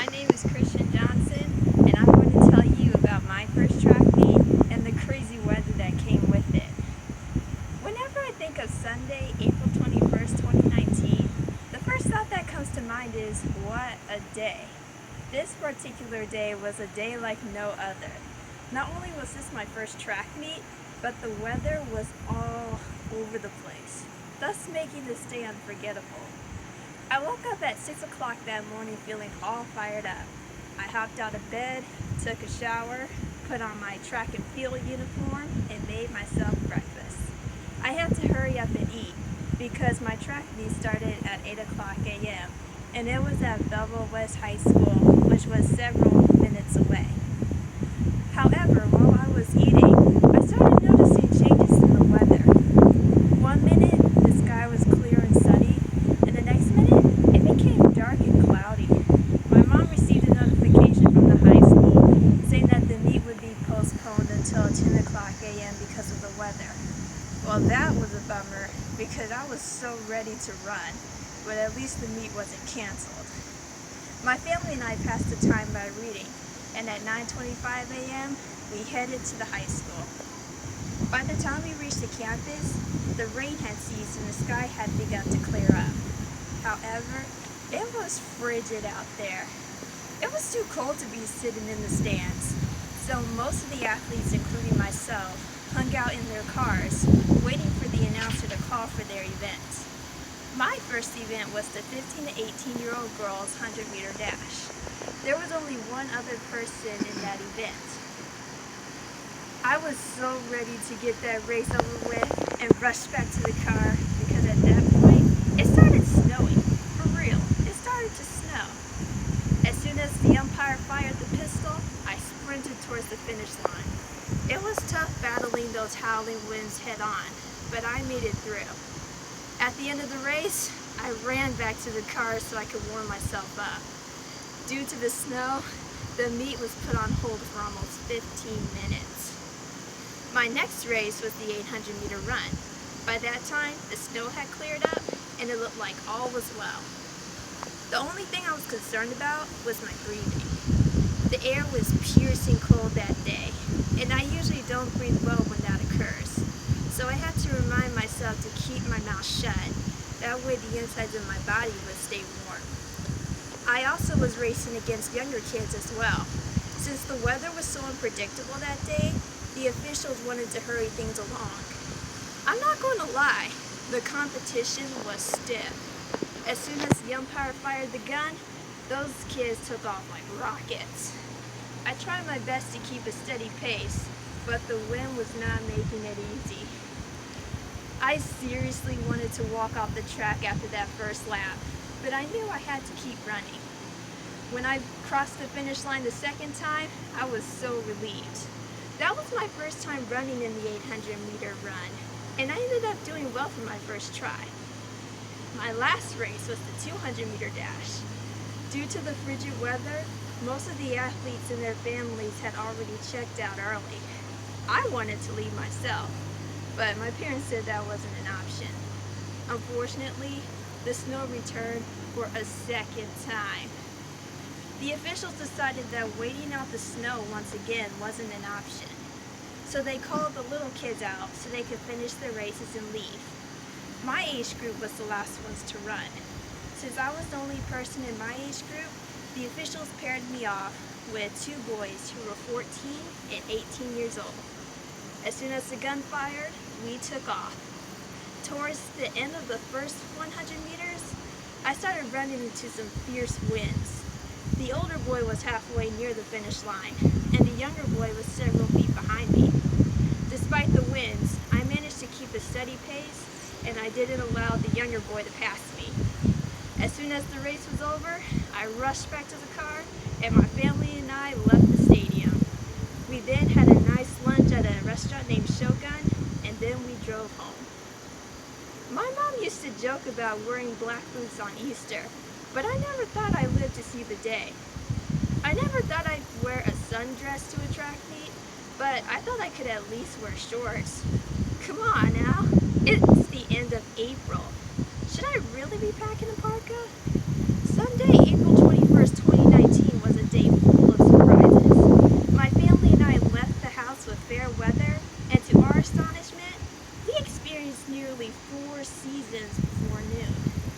My name is Christian Johnson, and I'm going to tell you about my first track meet and the crazy weather that came with it. Whenever I think of Sunday, April 21st, 2019, the first thought that comes to mind is, what a day. This particular day was a day like no other. Not only was this my first track meet, but the weather was all over the place, thus making this day unforgettable. I woke up at 6 o'clock that morning feeling all fired up. I hopped out of bed, took a shower, put on my track and field uniform, and made myself breakfast. I had to hurry up and eat because my track meet started at 8 o'clock a.m. and it was at Belleville West High School, which was several minutes away. However, while I was eating, I started noticing changes in the weather. One minute, the sky was clear and sunny, and the next minute, it became dark and cloudy. My mom received a notification from the high school saying that the meet would be postponed until 10 o'clock a.m. because of the weather. Well, that was a bummer because I was so ready to run, but at least the meet wasn't canceled. My family and I passed the time by reading, and at 9:25 a.m., we headed to the high school. By the time we reached the campus, the rain had ceased and the sky had begun to clear up. However, it was frigid out there. It was too cold to be sitting in the stands, so most of the athletes, including myself, hung out in their cars, waiting for the announcer to call for their event. My first event was the 15 to 18-year-old girls 100-meter dash. There was only one other person in that event. I was so ready to get that race over with and rush back to the car because at that point, it started snowing. For real, it started to snow. As soon as the umpire fired the pistol, I sprinted towards the finish line. It was tough battling those howling winds head on, but I made it through. At the end of the race, I ran back to the car so I could warm myself up. Due to the snow, the meet was put on hold for almost 15 minutes. My next race was the 800-meter run. By that time, the snow had cleared up and it looked like all was well. The only thing I was concerned about was my breathing. The air was piercing cold that day, and I usually don't breathe well when that occurs. So I had to remind myself to keep my mouth shut. That way the insides of my body would stay warm. I also was racing against younger kids as well. Since the weather was so unpredictable that day, the officials wanted to hurry things along. I'm not going to lie, the competition was stiff. As soon as the umpire fired the gun, those kids took off like rockets. I tried my best to keep a steady pace, but the wind was not making it easy. I seriously wanted to walk off the track after that first lap, but I knew I had to keep running. When I crossed the finish line the second time, I was so relieved. That was my first time running in the 800-meter run, and I ended up doing well for my first try. My last race was the 200-meter dash. Due to the frigid weather, most of the athletes and their families had already checked out early. I wanted to leave myself, but my parents said that wasn't an option. Unfortunately, the snow returned for a second time. The officials decided that waiting out the snow once again wasn't an option. So they called the little kids out so they could finish their races and leave. My age group was the last ones to run. Since I was the only person in my age group, the officials paired me off with two boys who were 14 and 18 years old. As soon as the gun fired, we took off. Towards the end of the first 100 meters, I started running into some fierce winds. The older boy was halfway near the finish line, and the younger boy was several feet behind me. Despite the winds, I managed to keep a steady pace, and I didn't allow the younger boy to pass me. As soon as the race was over, I rushed back to the car, and my family and I left the stadium. We then had a nice lunch at a restaurant named Shogun, and then we drove home. My mom used to joke about wearing black boots on Easter, but I never thought I'd live to see the day. I never thought I'd wear a sundress to a track meet, but I thought I could at least wear shorts. Come on now, it's the end of April. Should I really be packing a parka? Sunday, April 21st, 2019 seasons before noon.